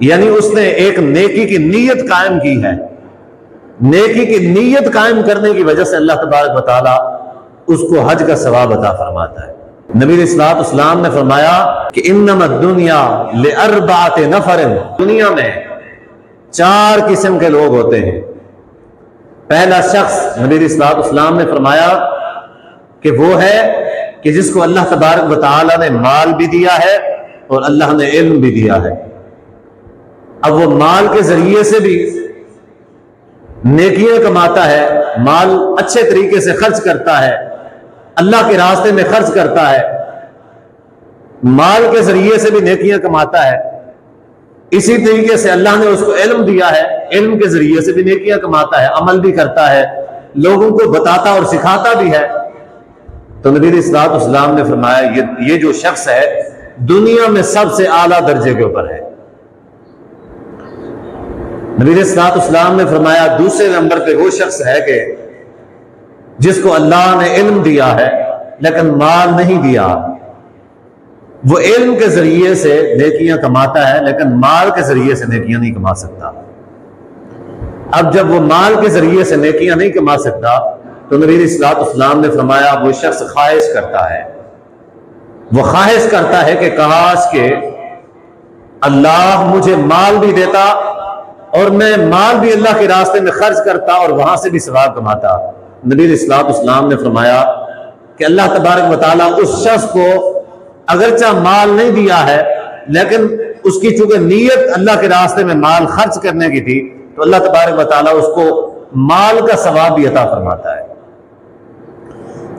یعنی اس نے ایک نیکی کی نیت قائم کی ہے، نیکی کی نیت قائم کرنے کی وجہ سے اللہ تبارک و تعالی اس کو حج کا ثواب عطا فرماتا ہے۔ نبی علیہ الصلوۃ والسلام نے فرمایا کہ انما الدنیا لاربعۃ نفر، دنیا میں 4 قسم کے لوگ ہوتے ہیں۔ پہلا شخص نبی علیہ الصلوۃ والسلام نے فرمایا کہ وہ ہے کہ جس کو اللہ تبارک و تعالی نے مال بھی دیا ہے اور اللہ نے علم بھی دیا ہے۔ اب وہ مال کے ذریعے سے بھی نیکیاں کماتا ہے، مال اچھے طریقے سے خرچ کرتا ہے، اللہ کے راستے میں خرچ کرتا ہے، مال کے ذریعے سے بھی نیکیاں کماتا ہے۔ اسی طریقے سے اللہ نے اس کو علم دیا ہے، علم کے ذریعے سے بھی نیکیاں کماتا ہے، عمل بھی کرتا ہے، لوگوں کو بتاتا اور سکھاتا بھی ہے۔ تو نبی علیہ الصلوۃ والسلام نے فرمایا یہ جو شخص ہے دنیا میں سب سے اعلیٰ درجے کے اوپر ہے۔ نبی علیہ الصلوۃ والسلام نے فرمایا دوسرے نمبر پہ وہ شخص ہے کہ جس کو اللہ نے علم دیا ہے لیکن مال نہیں دیا، وہ علم کے ذریعے سے نیکیاں کماتا ہے لیکن مال کے ذریعے سے نیکیاں نہیں کما سکتا۔ اب جب وہ مال کے ذریعے سے نیکیاں نہیں کما سکتا تو نبی علیہ الصلوۃ والسلام نے فرمایا وہ شخص خواہش کرتا ہے، وہ خواہش کرتا ہے کہ کاش کہ اللہ مجھے مال بھی دیتا اور میں مال بھی اللہ کے راستے میں خرچ کرتا اور وہاں سے بھی ثواب کماتا۔ نبی علیہ الصلوۃ والسلام نے فرمایا کہ اللہ تبارک و تعالیٰ اس شخص کو اگرچہ مال نہیں دیا ہے لیکن اس کی چونکہ نیت اللہ کے راستے میں مال خرچ کرنے کی تھی تو اللہ تبارک و تعالیٰ اس کو مال کا ثواب بھی عطا فرماتا ہے۔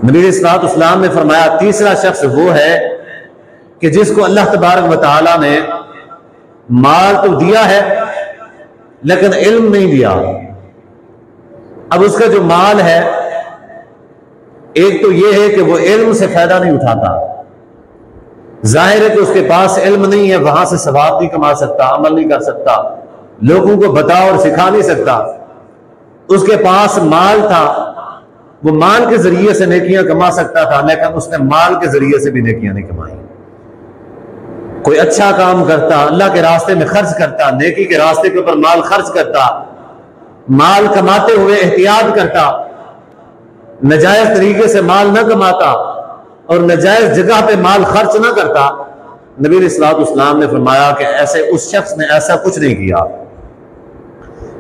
نبی علیہ الصلوۃ والسلام نے فرمایا تیسرا شخص وہ ہے کہ جس کو اللہ تبارک و تعالیٰ نے مال تو دیا ہے لیکن علم نہیں دیا۔ اب اس کا جو مال ہے ایک تو یہ ہے کہ وہ علم سے فائدہ نہیں اٹھاتا، ظاہر ہے کہ اس کے پاس علم نہیں ہے، وہاں سے ثواب نہیں کما سکتا، عمل نہیں کر سکتا، لوگوں کو بتا اور سکھا نہیں سکتا۔ اس کے پاس مال تھا، وہ مال کے ذریعے سے نیکیاں کما سکتا تھا لیکن اس نے مال کے ذریعے سے بھی نیکیاں نہیں کمائی۔ کوئی اچھا کام کرتا، اللہ کے راستے میں خرچ کرتا، نیکی کے راستے کے اوپر مال خرچ کرتا، مال کماتے ہوئے احتیاط کرتا، ناجائز طریقے سے مال نہ کماتا اور ناجائز جگہ پہ مال خرچ نہ کرتا۔ نبی علیہ الصلوۃ والسلام نے فرمایا کہ ایسے اس شخص نے ایسا کچھ نہیں کیا،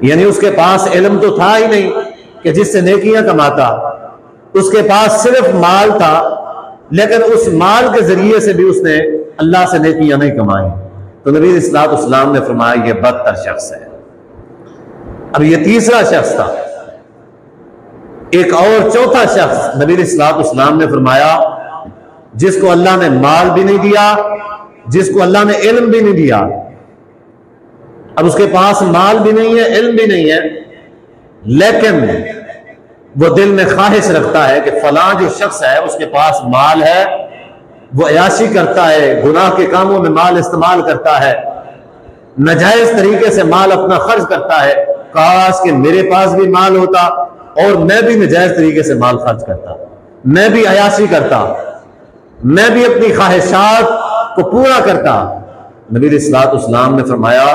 یعنی اس کے پاس علم تو تھا ہی نہیں کہ جس سے نیکیاں کماتا، اس کے پاس صرف مال تھا لیکن اس مال کے ذریعے سے بھی اس نے اللہ سے نیکیاں نہیں کمائی۔ تو نبی علیہ الصلوۃ والسلام نے فرمایا یہ بدتر شخص ہے۔ اب یہ تیسرا شخص تھا۔ ایک اور چوتھا شخص نبی علیہ الصلوۃ والسلام نے فرمایا جس کو اللہ نے مال بھی نہیں دیا، جس کو اللہ نے علم بھی نہیں دیا۔ اب اس کے پاس مال بھی نہیں ہے، علم بھی نہیں ہے، لیکن وہ دل میں خواہش رکھتا ہے کہ فلاں جو شخص ہے اس کے پاس مال ہے، وہ عیاشی کرتا ہے، گناہ کے کاموں میں مال استعمال کرتا ہے، ناجائز طریقے سے مال اپنا خرچ کرتا ہے، کاش کہ میرے پاس بھی مال ہوتا اور میں بھی ناجائز طریقے سے مال خرچ کرتا، میں بھی عیاشی کرتا، میں بھی اپنی خواہشات کو پورا کرتا۔ نبی علیہ الصلوۃ والسلام نے فرمایا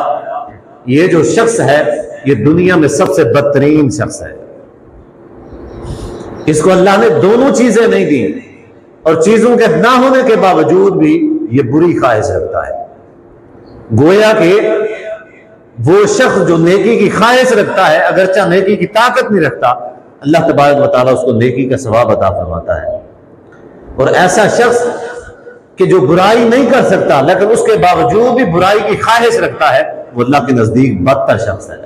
یہ جو شخص ہے یہ دنیا میں سب سے بدترین شخص ہے۔ اس کو اللہ نے دونوں چیزیں نہیں دی اور چیزوں کے نہ ہونے کے باوجود بھی یہ بری خواہش رکھتا ہے۔ گویا کہ وہ شخص جو نیکی کی خواہش رکھتا ہے اگرچہ نیکی کی طاقت نہیں رکھتا، اللہ تبارک و تعالیٰ اس کو نیکی کا ثواب عطا فرماتا ہے۔ اور ایسا شخص کہ جو برائی نہیں کر سکتا لیکن اس کے باوجود بھی برائی کی خواہش رکھتا ہے وہ اللہ کے نزدیک بدتر شخص ہے۔